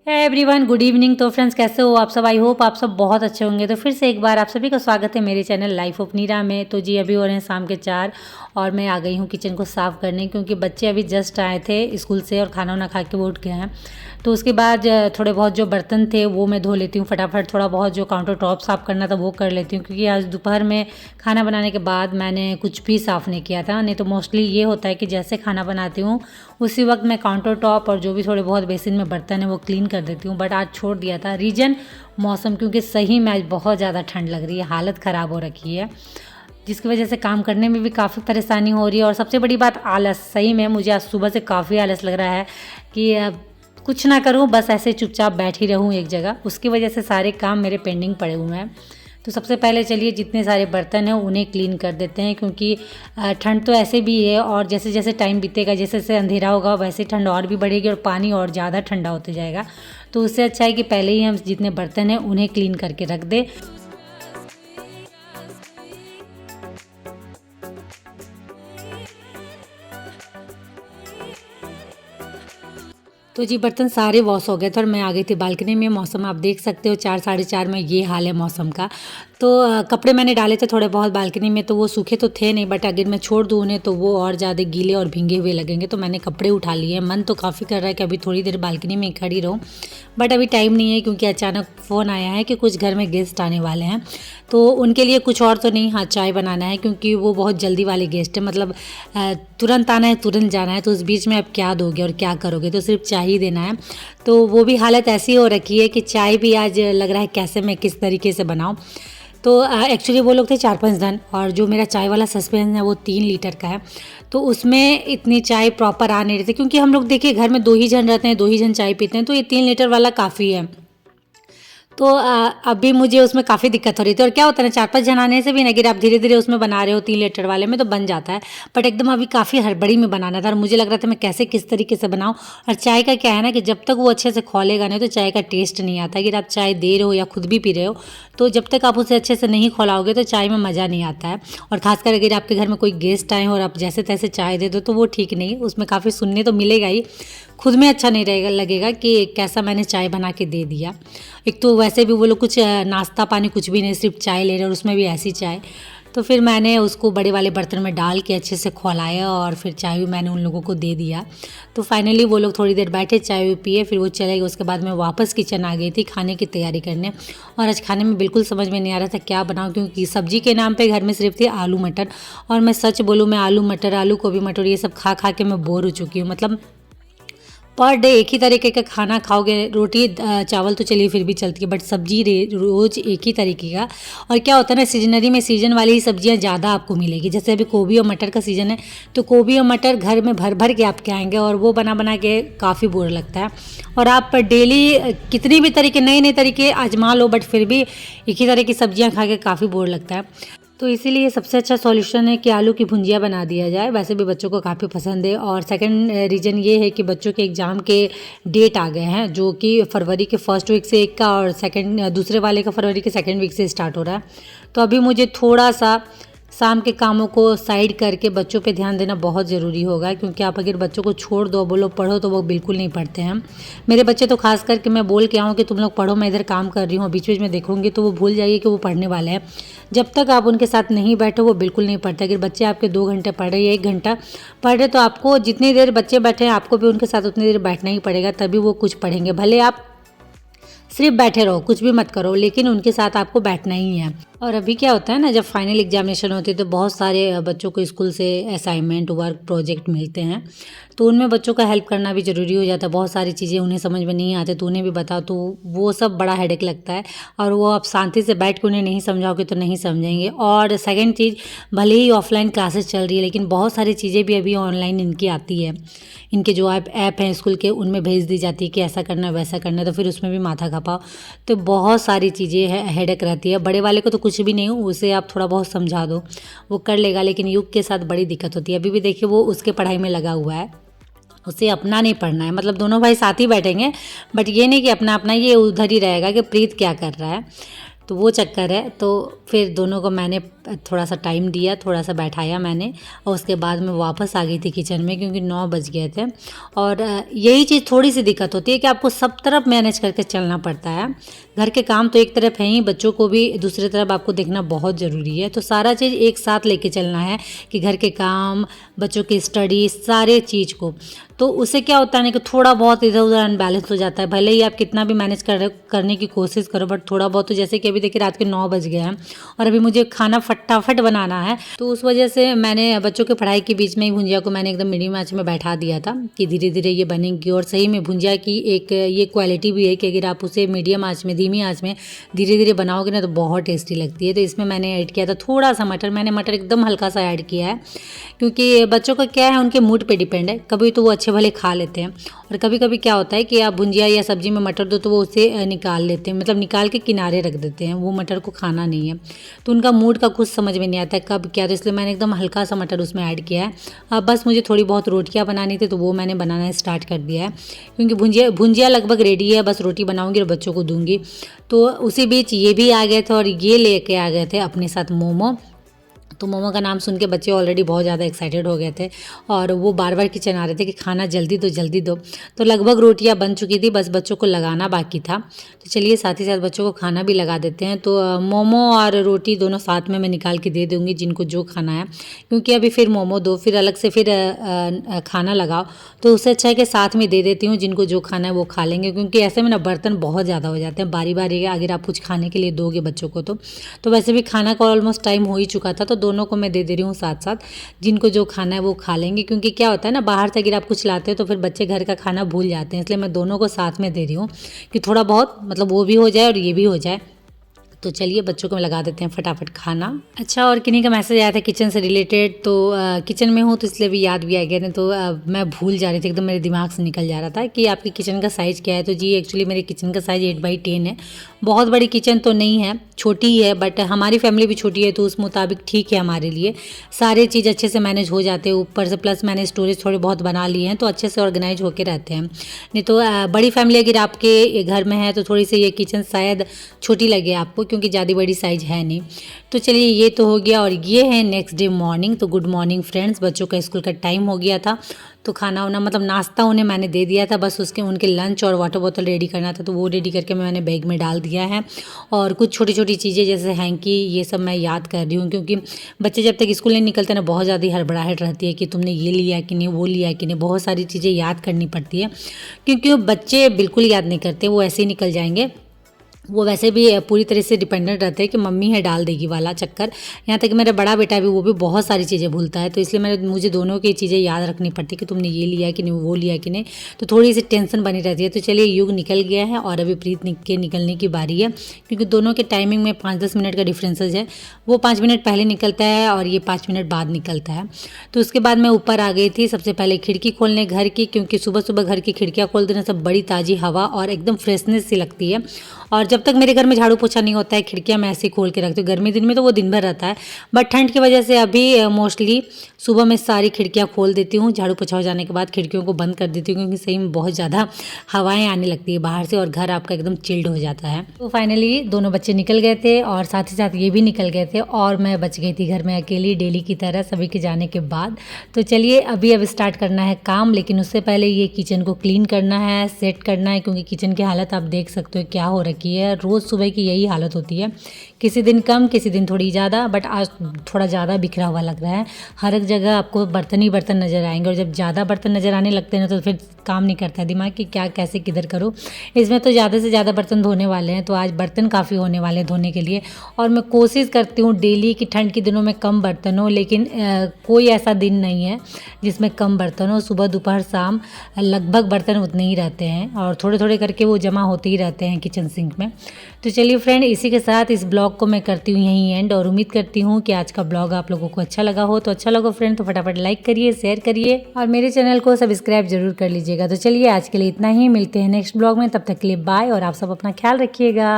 है everyone, good evening. तो friends, कैसे हो आप सब? आई होप आप सब बहुत अच्छे होंगे। तो फिर से एक बार आप सभी का स्वागत है मेरे चैनल लाइफ ऑफ नीरा में। तो जी अभी हो रहे हैं शाम के 4 और मैं आ गई हूँ किचन को साफ़ करने, क्योंकि बच्चे अभी जस्ट आए थे स्कूल से और खाना वाना खा के वो उठ गए हैं। तो उसके बाद थोड़े बहुत जो बर्तन थे वो मैं धो लेती हूँ फटाफट। थोड़ा बहुत जो काउंटर टॉप साफ़ करना था वो कर लेती हूँ, क्योंकि आज दोपहर में खाना बनाने के बाद मैंने कुछ भी साफ़ नहीं किया था। नहीं तो मोस्टली ये होता है कि जैसे खाना बनाती हूँ उसी वक्त मैं काउंटर टॉप और जो भी थोड़े बहुत बेसिन में बर्तन है वो क्लीन कर देती हूँ। बट आज छोड़ दिया था, रीज़न मौसम, क्योंकि सही में आज बहुत ज़्यादा ठंड लग रही है, हालत ख़राब हो रखी है, जिसकी वजह से काम करने में भी काफ़ी परेशानी हो रही है। और सबसे बड़ी बात आलस, सही में मुझे आज सुबह से काफ़ी आलस लग रहा है कि कुछ ना करूं, बस ऐसे चुपचाप बैठी रहूं एक जगह। उसकी वजह से सारे काम मेरे पेंडिंग पड़े हुए हैं। तो सबसे पहले चलिए जितने सारे बर्तन हैं उन्हें क्लीन कर देते हैं, क्योंकि ठंड तो ऐसे भी है और जैसे जैसे टाइम बीतेगा, जैसे जैसे अंधेरा होगा वैसे ठंड और भी बढ़ेगी और पानी और ज़्यादा ठंडा होते जाएगा। तो उससे अच्छा है कि पहले ही हम जितने बर्तन हैं उन्हें क्लीन करके रख दें। तो जी बर्तन सारे वॉश हो गए थे और मैं आ गई थी बालकनी में। मौसम आप देख सकते हो 4 साढ़े 4 में ये हाल है मौसम का। तो कपड़े मैंने डाले थे थोड़े बहुत बालकनी में, तो वो सूखे तो थे नहीं, बट अगर मैं छोड़ दूँ उन्हें तो वो और ज़्यादा गीले और भींगे हुए लगेंगे। तो मैंने कपड़े उठा लिए। मन तो काफ़ी कर रहा है कि अभी थोड़ी देर बालकनी में ही खड़ी रहूँ, बट अभी टाइम नहीं है, क्योंकि अचानक फ़ोन आया है कि कुछ घर में गेस्ट आने वाले हैं। तो उनके लिए कुछ और तो नहीं, हाँ चाय बनाना है, क्योंकि वो बहुत जल्दी वाले गेस्ट है। मतलब तुरंत आना है, तुरंत जाना है। तो उस बीच में आप क्या दोगे और क्या करोगे, तो सिर्फ चाय ही देना है। तो वो भी हालत ऐसी हो रखी है कि चाय भी आज लग रहा है कैसे मैं किस तरीके से बनाऊँ। तो एक्चुअली वो लोग थे 4-5 जन, और जो मेरा चाय वाला सस्पेंस है वो 3 लीटर का है। तो उसमें इतनी चाय प्रॉपर आ नहीं रही थी, क्योंकि हम लोग देखिए घर में 2 ही जन रहते हैं, 2 ही जन चाय पीते हैं, तो ये 3 लीटर वाला काफ़ी है। तो अभी मुझे उसमें काफ़ी दिक्कत हो रही थी। और क्या होता है ना, 4-5 जन आने से भी ना, अगर आप धीरे धीरे उसमें बना रहे हो 3 लीटर वाले में तो बन जाता है। बट एकदम अभी काफ़ी हड़बड़ी में बनाना था और मुझे लग रहा था मैं कैसे किस तरीके से बनाऊँ। और चाय का क्या है ना कि जब तक वो अच्छे से खौलेगा नहीं तो चाय का टेस्ट नहीं आता। अगर आप चाय दे रहे हो या खुद भी पी रहे हो तो जब तक आप उसे अच्छे से नहीं खौलाओगे तो चाय में मज़ा नहीं आता है। और खासकर अगर आपके घर में कोई गेस्ट आए और आप जैसे तैसे चाय दे दो तो वो ठीक नहीं, उसमें काफ़ी सुनने तो मिलेगा ही, खुद में अच्छा नहीं रहेगा, लगेगा कि कैसा मैंने चाय बना के दे दिया। एक तो वैसे भी वो लोग कुछ नाश्ता पानी कुछ भी नहीं, सिर्फ चाय ले रहे और उसमें भी ऐसी चाय। तो फिर मैंने उसको बड़े वाले बर्तन में डाल के अच्छे से खौलाया और फिर चाय भी मैंने उन लोगों को दे दिया। तो फाइनली वो लोग थोड़ी देर बैठे, चाय भी पिए, फिर वो चले गए। उसके बाद मैं वापस किचन आ गई थी खाने की तैयारी करने। और आज खाने में बिल्कुल समझ में नहीं आ रहा था क्या बनाऊँ, क्योंकि सब्जी के नाम पे घर में सिर्फ थी आलू मटर। और मैं सच बोलूँ, मैं आलू मटर, आलू गोभी मटर ये सब खा खा के मैं बोर हो चुकी हूँ। मतलब पर डे एक ही तरीके का खाना खाओगे, रोटी चावल तो चलिए फिर भी चलती है, बट सब्जी रोज़ एक ही तरीके का। और क्या होता है ना, सीजनरी में सीजन वाली ही सब्जियां ज़्यादा आपको मिलेगी। जैसे अभी गोभी और मटर का सीज़न है तो गोभी और मटर घर में भर भर के आपके आएंगे और वो बना बना के काफ़ी बोर लगता है। और आप डेली कितनी भी तरीके नए नए तरीके आजमा लो, बट फिर भी एक ही तरह की सब्जियाँ खा के काफ़ी बोर लगता है। तो इसीलिए सबसे अच्छा सॉल्यूशन है कि आलू की भुंजिया बना दिया जाए। वैसे भी बच्चों को काफ़ी पसंद है। और सेकंड रीज़न ये है कि बच्चों के एग्ज़ाम के डेट आ गए हैं, जो कि फरवरी के फर्स्ट वीक से एक का और सेकंड दूसरे वाले का फरवरी के सेकंड वीक से स्टार्ट हो रहा है। तो अभी मुझे थोड़ा सा शाम के कामों को साइड करके बच्चों पे ध्यान देना बहुत ज़रूरी होगा, क्योंकि आप अगर बच्चों को छोड़ दो, बोलो पढ़ो, तो वो बिल्कुल नहीं पढ़ते हैं। मेरे बच्चे तो खास करके मैं बोल के आऊँ कि तुम लोग पढ़ो, मैं इधर काम कर रही हूँ, बीच बीच में देखूंगी, तो वो भूल जाइए कि वो पढ़ने वाले हैं। जब तक आप उनके साथ नहीं बैठो वो बिल्कुल नहीं पढ़ते। अगर बच्चे आपके 2 घंटे पढ़ रहे या 1 घंटा पढ़ रहे तो आपको जितनी देर बच्चे बैठे हैं आपको भी उनके साथ उतनी देर बैठना ही पड़ेगा, तभी वो कुछ पढ़ेंगे। भले आप सिर्फ बैठे रहो, कुछ भी मत करो, लेकिन उनके साथ आपको बैठना ही है। और अभी क्या होता है ना, जब फाइनल एग्जामिनेशन होती है तो बहुत सारे बच्चों को स्कूल से असाइनमेंट वर्क प्रोजेक्ट मिलते हैं, तो उनमें बच्चों का हेल्प करना भी ज़रूरी हो जाता है। बहुत सारी चीज़ें उन्हें समझ में नहीं आती तो उन्हें भी बताओ, तो वो सब बड़ा हेडेक लगता है। और वो आप शांति से बैठ के उन्हें नहीं समझाओगे तो नहीं समझेंगे। और सेकेंड चीज़, भले ही ऑफलाइन क्लासेस चल रही है लेकिन बहुत सारी चीज़ें भी अभी ऑनलाइन इनकी आती है। इनके जो ऐप हैं स्कूल के, उनमें भेज दी जाती है कि ऐसा करना है वैसा करना है, तो फिर उसमें भी माथा खपाओ। तो बहुत सारी चीज़ें हेडेक रहती है। बड़े वाले को तो कुछ भी नहीं हो, उसे आप थोड़ा बहुत समझा दो वो कर लेगा, लेकिन युग के साथ बड़ी दिक्कत होती है। अभी भी देखिए वो उसके पढ़ाई में लगा हुआ है, उसे अपना नहीं पढ़ना है। मतलब दोनों भाई साथ ही बैठेंगे, बट ये नहीं कि अपना अपना, ये उधर ही रहेगा कि प्रीत क्या कर रहा है, तो वो चक्कर है। तो फिर दोनों को मैंने थोड़ा सा टाइम दिया, थोड़ा सा बैठाया मैंने और उसके बाद मैं वापस आ गई थी किचन में क्योंकि 9 बज गए थे। और यही चीज़ थोड़ी सी दिक्कत होती है कि आपको सब तरफ मैनेज करके चलना पड़ता है। घर के काम तो एक तरफ है ही, बच्चों को भी दूसरी तरफ आपको देखना बहुत ज़रूरी है। तो सारा चीज़ एक साथ लेके चलना है कि घर के काम, बच्चों की स्टडी, सारे चीज़ को। तो उससे क्या होता है ना कि थोड़ा बहुत इधर उधर अनबैलेंस हो जाता है। भले ही आप कितना भी मैनेज करने की कोशिश करो, बट थोड़ा बहुत तो जैसे कि अभी देखिए रात के 9 बज गए हैं और अभी मुझे खाना फटाफट बनाना है। तो उस वजह से मैंने बच्चों की पढ़ाई के बीच में ही भुंजिया को मैंने एकदम मीडियम आंच में बैठा दिया था कि धीरे धीरे ये बनेगी। और सही में भुंजिया की एक ये क्वालिटी भी है कि अगर आप उसे मीडियम आंच में, धीमी आंच में धीरे धीरे बनाओगे ना तो बहुत टेस्टी लगती है। तो इसमें मैंने ऐड किया था थोड़ा सा मटर, मैंने मटर एकदम हल्का सा ऐड किया है क्योंकि बच्चों का क्या है, उनके मूड पे डिपेंड है। कभी तो वो अच्छे भले खा लेते हैं और कभी कभी क्या होता है कि आप भुंजिया या सब्जी में मटर दो तो वो उसे निकाल लेते हैं, मतलब निकाल के किनारे रख देते हैं, वो मटर को खाना नहीं है। तो उनका मूड का कुछ समझ में नहीं आता है कब क्या, तो इसलिए मैंने एकदम हल्का सा मटर उसमें ऐड किया है। अब बस मुझे थोड़ी बहुत रोटियाँ बनानी थी तो वो मैंने बनाना स्टार्ट कर दिया है क्योंकि भुंजिया लगभग रेडी है, बस रोटी बनाऊंगी और बच्चों को दूंगी। तो उसी बीच ये भी आ गए थे और ये लेके आ गए थे अपने साथ मोमो। तो मोमो का नाम सुन के बच्चे ऑलरेडी बहुत ज़्यादा एक्साइटेड हो गए थे और वो बार बार किचन आ रहे थे कि खाना जल्दी दो जल्दी दो। तो लगभग रोटियां बन चुकी थी, बस बच्चों को लगाना बाकी था। तो चलिए साथ ही साथ बच्चों को खाना भी लगा देते हैं। तो मोमो और रोटी दोनों साथ में मैं निकाल के दे दूँगी जिनको जो खाना है, क्योंकि अभी फिर मोमो दो फिर अलग से फिर खाना लगाओ, तो उससे अच्छा है कि साथ में दे देती हूँ, जिनको जो खाना है वो खा लेंगे। क्योंकि ऐसे में ना बर्तन बहुत ज़्यादा हो जाते हैं बारी बारी अगर आप कुछ खाने के लिए दोगे बच्चों को। तो वैसे भी खाना का ऑलमोस्ट टाइम हो ही चुका था, तो दोनों को मैं दे दे रही हूँ साथ साथ, जिनको जो खाना है वो खा लेंगे। क्योंकि क्या होता है ना, बाहर से अगर आप कुछ लाते हो तो फिर बच्चे घर का खाना भूल जाते हैं, इसलिए मैं दोनों को साथ में दे रही हूँ कि थोड़ा बहुत मतलब वो भी हो जाए और ये भी हो जाए। तो चलिए बच्चों को लगा देते हैं फटाफट खाना। अच्छा, और किन्हीं का मैसेज आया था किचन से रिलेटेड, तो किचन में हूँ तो इसलिए भी याद भी आ गया था। तो मैं भूल जा रही थी, एकदम मेरे दिमाग से निकल जा रहा था कि आपकी किचन का साइज़ क्या है। तो जी एक्चुअली मेरे किचन का साइज़ 8x10 है। बहुत बड़ी किचन तो नहीं है, छोटी ही है, बट हमारी फैमिली भी छोटी है तो उस मुताबिक ठीक है हमारे लिए। सारे चीज़ अच्छे से मैनेज हो जाते हैं, ऊपर से प्लस मैंने स्टोरेज थोड़े बहुत बना लिए हैं तो अच्छे से ऑर्गेनाइज होके रहते हैं। नहीं तो बड़ी फैमिली अगर आपके घर में है तो थोड़ी सी ये किचन शायद छोटी लगे आपको, क्योंकि ज़्यादा बड़ी साइज़ है नहीं। तो चलिए ये तो हो गया। और ये है नेक्स्ट डे मॉर्निंग। तो गुड मॉर्निंग फ्रेंड्स, बच्चों का स्कूल का टाइम हो गया था तो खाना वाना मतलब नाश्ता उन्हें मैंने दे दिया था, बस उसके उनके लंच और वाटर बोतल रेडी करना था, तो वो रेडी करके मैंने बैग में डाल दिया है। और कुछ छोटी छोटी चीज़ें जैसे हैंकी ये सब मैं याद कर रही हूँ, क्योंकि बच्चे जब तक स्कूल नहीं निकलते ना बहुत ज़्यादा हड़बड़ाहट रहती है कि तुमने ये लिया कि नहीं, वो लिया कि नहीं, बहुत सारी चीज़ें याद करनी पड़ती है। क्योंकि बच्चे बिल्कुल याद नहीं करते, वो ऐसे ही निकल जाएंगे। वो वैसे भी पूरी तरह से डिपेंडेंट रहते हैं कि मम्मी है डाल देगी वाला चक्कर। यहाँ तक कि मेरा बड़ा बेटा भी, वो भी बहुत सारी चीज़ें भूलता है, तो इसलिए मुझे दोनों की चीज़ें याद रखनी पड़ती है कि तुमने ये लिया कि नहीं, वो लिया कि नहीं। तो थोड़ी सी टेंशन बनी रहती है। तो चलिए युग निकल गया है और अभी प्रीत के निकलने की बारी है, क्योंकि दोनों के टाइमिंग में 5-10 मिनट का डिफरेंसेज है। वो 5 मिनट पहले निकलता है और ये 5 मिनट बाद निकलता है। तो उसके बाद मैं ऊपर आ गई थी सबसे पहले खिड़की खोलने घर की, क्योंकि सुबह सुबह घर की खिड़कियाँ खोल देना सब बड़ी ताज़ी हवा और एकदम फ्रेशनेस सी लगती है। और जब तक मेरे घर में झाड़ू पोछा नहीं होता है खिड़कियाँ मैं ऐसे ही खोल के रखती हूँ। गर्मी दिन में तो वो दिन भर रहता है, बट ठंड की वजह से अभी मोस्टली सुबह में सारी खिड़कियाँ खोल देती हूँ। झाड़ू पोछा हो जाने के बाद खिड़कियों को बंद कर देती हूँ, क्योंकि सही में बहुत ज़्यादा हवाएं आने लगती है बाहर से और घर आपका एकदम चिल्ड हो जाता है। तो फाइनली दोनों बच्चे निकल गए थे और साथ ही साथ ये भी निकल गए थे और मैं बच गई थी घर में अकेली डेली की तरह सभी के जाने के बाद। तो चलिए अब स्टार्ट करना है काम, लेकिन उससे पहले ये किचन को क्लीन करना है, सेट करना है, क्योंकि किचन की हालत आप देख सकते हो क्या हो रखी है। रोज़ सुबह की यही हालत होती है, किसी दिन कम किसी दिन थोड़ी ज़्यादा, बट आज थोड़ा ज़्यादा बिखरा हुआ लग रहा है। हर एक जगह आपको बर्तन ही बर्तन नज़र आएंगे और जब ज़्यादा बर्तन नज़र आने लगते हैं ना तो फिर काम नहीं करता है दिमाग कि क्या कैसे किधर करूँ। इसमें तो ज़्यादा से ज़्यादा बर्तन धोने वाले हैं, तो आज बर्तन काफ़ी होने वाले हैं धोने के लिए। और मैं कोशिश करती हूँ डेली कि ठंड के दिनों में कम बर्तन हो, लेकिन कोई ऐसा दिन नहीं है जिसमें कम बर्तन हो। सुबह दोपहर शाम लगभग बर्तन उतने ही रहते हैं और थोड़े थोड़े करके वो जमा होते ही रहते हैं किचन सिंक में। तो चलिए फ्रेंड, इसी के साथ इस ब्लॉग को मैं करती हूँ यहीं एंड, और उम्मीद करती हूँ कि आज का ब्लॉग आप लोगों को अच्छा लगा हो। तो अच्छा लगा फ्रेंड तो फटाफट लाइक करिए, शेयर करिए और मेरे चैनल को सब्सक्राइब जरूर कर लीजिएगा। तो चलिए आज के लिए इतना ही, मिलते हैं नेक्स्ट ब्लॉग में, तब तक के लिए बाय और आप सब अपना ख्याल रखिएगा।